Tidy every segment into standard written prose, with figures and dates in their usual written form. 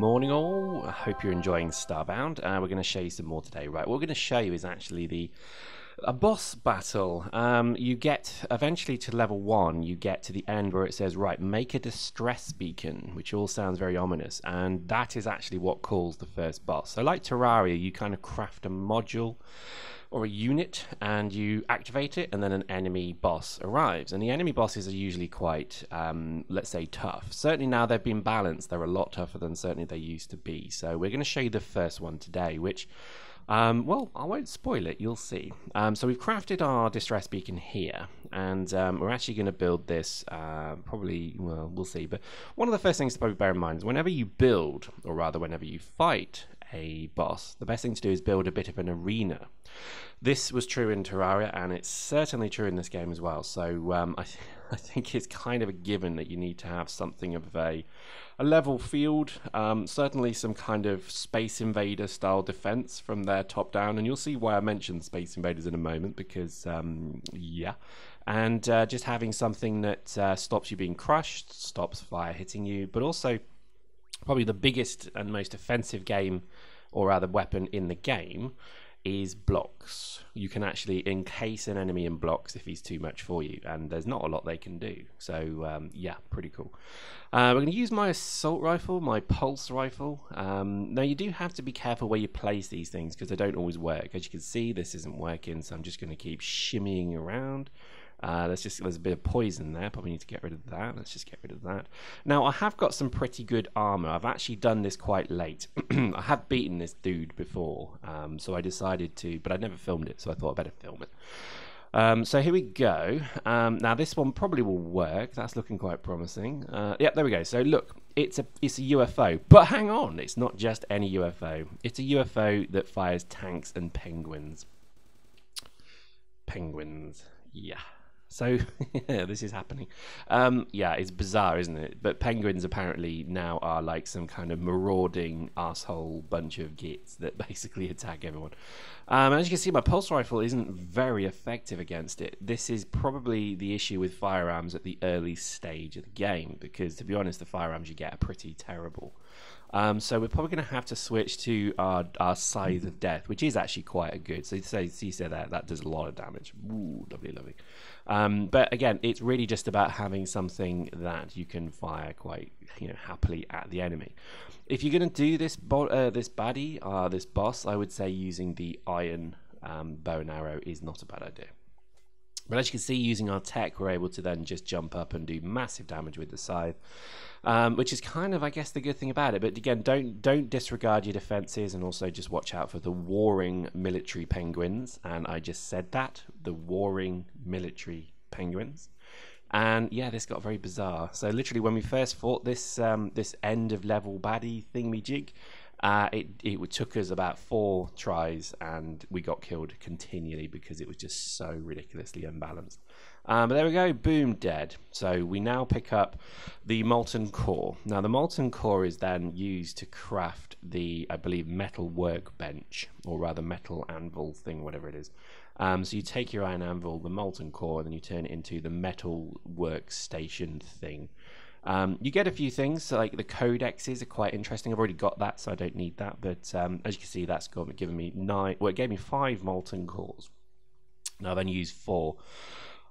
morning all, I hope you're enjoying Starbound. We're going to show you some more today. Right, what we're going to show you is actually a boss battle. You get eventually to level 1, you get to the end where it says, right, make a distress beacon, which all sounds very ominous, and that is actually what calls the first boss. So like Terraria, you kind of craft a module or a unit and you activate it, and then an enemy boss arrives, and the enemy bosses are usually quite let's say tough. Certainly now they've been balanced, they're a lot tougher than certainly they used to be. So we're going to show you the first one today, which well, I won't spoil it, you'll see. So we've crafted our distress beacon here, and we're actually going to build this probably, well, we'll see, but one of the first things to probably bear in mind is whenever you build, or rather whenever you fight a boss, the best thing to do is build a bit of an arena. This was true in Terraria, and it's certainly true in this game as well. So I think it's kind of a given that you need to have something of a level field, certainly some kind of Space Invader style defense from there top down, and you'll see why I mentioned Space Invaders in a moment, because yeah, and just having something that stops you being crushed, stops fire hitting you, but also probably the biggest and most offensive game, or rather weapon in the game, is blocks. You can actually encase an enemy in blocks if he's too much for you, and there's not a lot they can do. So yeah, pretty cool. We're going to use my assault rifle, my pulse rifle. Now you do have to be careful where you place these things, because they don't always work. As you can see, this isn't working, so I'm just going to keep shimmying around. There's a bit of poison there, probably need to get rid of that. Let's just get rid of that. Now I have got some pretty good armor. I've actually done this quite late. I have beaten this dude before, so I decided to, but I never filmed it, so I thought I'd better film it. So here we go. Now this one probably will work. That's looking quite promising. Yep, there we go. So look, it's a UFO, but hang on, it's not just any UFO. It's a UFO that fires tanks and penguins. Yeah. So yeah, this is happening. Yeah, it's bizarre, isn't it? But penguins apparently now are like some kind of marauding arsehole bunch of gits that basically attack everyone. As you can see, my pulse rifle isn't very effective against it. This is probably the issue with firearms at the early stage of the game, because to be honest, the firearms you get are pretty terrible. So we're probably going to have to switch to our Scythe of Death, which is actually quite a good. So you see that does a lot of damage. Ooh, lovely, lovely. But again, it's really just about having something that you can fire quite, happily at the enemy. If you're going to do this baddie, this boss, I would say using the iron bow and arrow is not a bad idea. But as you can see, using our tech, we're able to then just jump up and do massive damage with the scythe, which is kind of, I guess, the good thing about it. But again, don't disregard your defenses, and also just watch out for the warring military penguins. And I just said that, the warring military penguins. And yeah, this got very bizarre. So literally, when we first fought this this end of level baddie thingamajig, it took us about 4 tries, and we got killed continually because it was just so ridiculously unbalanced. But there we go, boom, dead. So we now pick up the molten core. Now the molten core is then used to craft the, I believe, metal workbench, or rather metal anvil thing, whatever it is. So you take your iron anvil, the molten core, and then you turn it into the metal workstation thing. You get a few things, so like the codexes are quite interesting. I've already got that, so I don't need that. But as you can see, that's given me 9. Well, it gave me 5 molten cores. Now I've only used 4.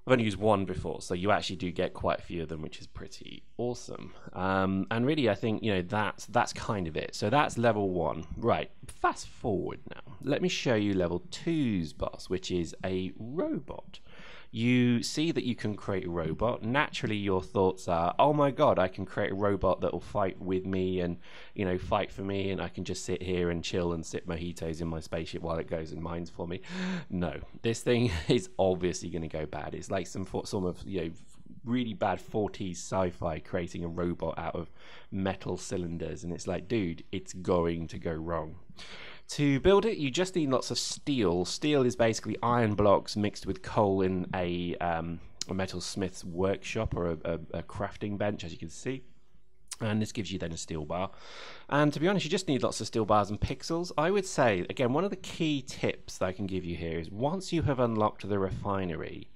I've only used 1 before, so you actually do get quite a few of them, which is pretty awesome. And really, I think that's kind of it. So that's level 1. Right. Fast forward now. Let me show you level 2's boss, which is a robot. You see that you can create a robot. Naturally, your thoughts are, oh my god, I can create a robot that will fight with me and, fight for me, and I can just sit here and chill and sip mojitos in my spaceship while it goes and mines for me. No, this thing is obviously going to go bad. It's like some sort of, really bad 40s sci-fi creating a robot out of metal cylinders, and it's like, dude, it's going to go wrong. To build it, you just need lots of steel. Steel is basically iron blocks mixed with coal in a metalsmith's workshop, or a crafting bench, as you can see. And this gives you then a steel bar. And to be honest, you just need lots of steel bars and pixels. I would say, again, one of the key tips that I can give you here is once you have unlocked the refinery,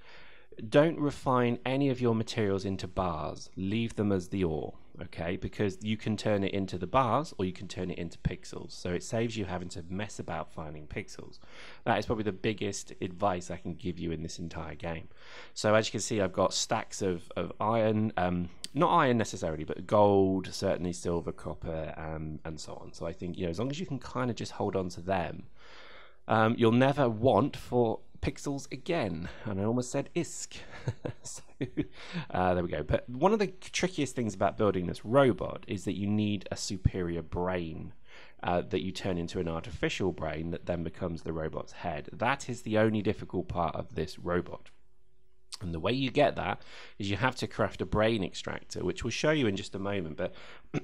don't refine any of your materials into bars. Leave them as the ore. okay, because you can turn it into the bars or you can turn it into pixels, so it saves you having to mess about finding pixels. That is probably the biggest advice I can give you in this entire game. So as you can see, I've got stacks of iron, not iron necessarily, but gold, certainly silver, copper, and so on. So I think, you know, as long as you can kind of just hold on to them, you'll never want for pixels again. And I almost said ISK. So there we go. But one of the trickiest things about building this robot is that you need a superior brain that you turn into an artificial brain that then becomes the robot's head. That is the only difficult part of this robot. And the way you get that is you have to craft a brain extractor, which we'll show you in just a moment. But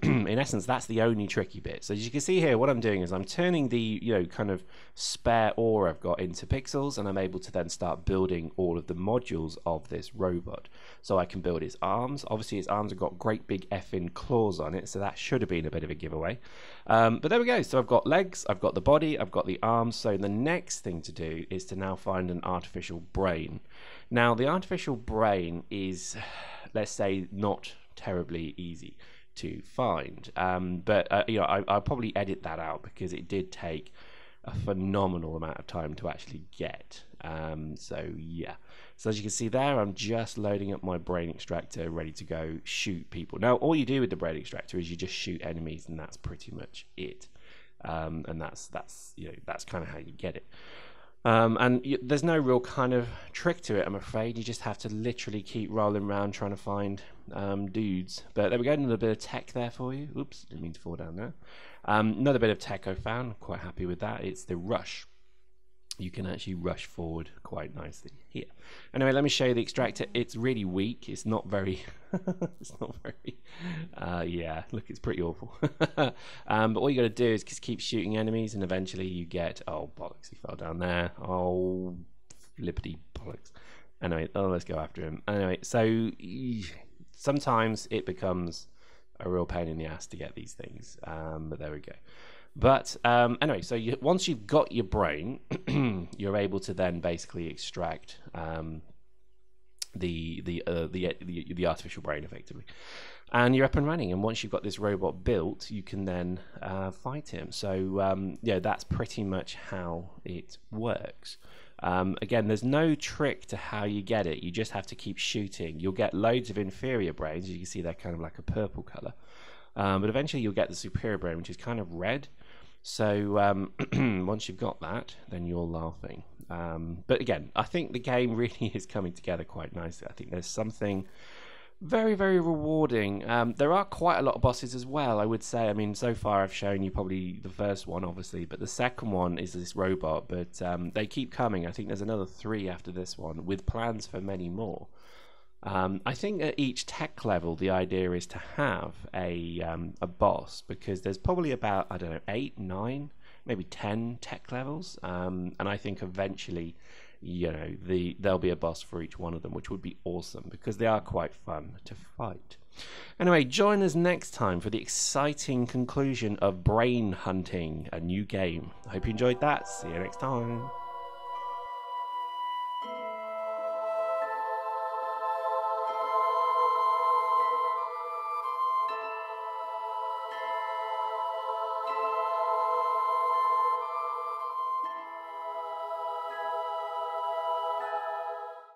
in essence, that's the only tricky bit. So as you can see here, what I'm doing is I'm turning the, you know, kind of spare ore I've got into pixels, and I'm able to then start building all of the modules of this robot. So I can build its arms. Obviously, its arms have got great big effing claws on it, so that should have been a bit of a giveaway. But there we go. So I've got legs, I've got the body, I've got the arms. So the next thing to do is to now find an artificial brain. Now, the artificial brain is, let's say, not terribly easy to find. But you know, I'll probably edit that out because it did take a phenomenal amount of time to actually get. So yeah. So as you can see there, I'm just loading up my brain extractor, ready to go shoot people. Now, all you do with the brain extractor is you just shoot enemies, and that's pretty much it. And that's you know, that's kind of how you get it. There's no real kind of trick to it, I'm afraid. You just have to literally keep rolling around trying to find dudes. But there we go, another bit of tech there for you. Oops, didn't mean to fall down there. Another bit of tech I found, I'm quite happy with that. It's the rush. You can actually rush forward quite nicely here. Anyway, let me show you the extractor. It's really weak. It's not very, it's not very, yeah, look, it's pretty awful. But all you got to do is just keep shooting enemies, and eventually you get, oh, bollocks, he fell down there. Oh, flippity bollocks. Anyway, oh, let's go after him. Anyway, so sometimes it becomes a real pain in the ass to get these things, but there we go. But anyway, so once you've got your brain, you're able to then basically extract the artificial brain effectively, and you're up and running. And once you've got this robot built, you can then fight him. So yeah, that's pretty much how it works. Again, there's no trick to how you get it. You just have to keep shooting. You'll get loads of inferior brains. You can see they're kind of like a purple color. But eventually you'll get the superior brain, which is kind of red. So once you've got that, then you're laughing. But again, I think the game really is coming together quite nicely. I think there's something very, very rewarding. There are quite a lot of bosses as well, I would say. I mean, so far I've shown you probably the first one, obviously, but the second one is this robot. But they keep coming. I think there's another 3 after this one, with plans for many more. I think at each tech level, the idea is to have a boss, because there's probably about, I don't know, 8, 9, maybe 10 tech levels, and I think eventually, you know, there'll be a boss for each one of them, which would be awesome because they are quite fun to fight. Anyway, join us next time for the exciting conclusion of Brain Hunting, a new game. I hope you enjoyed that. See you next time.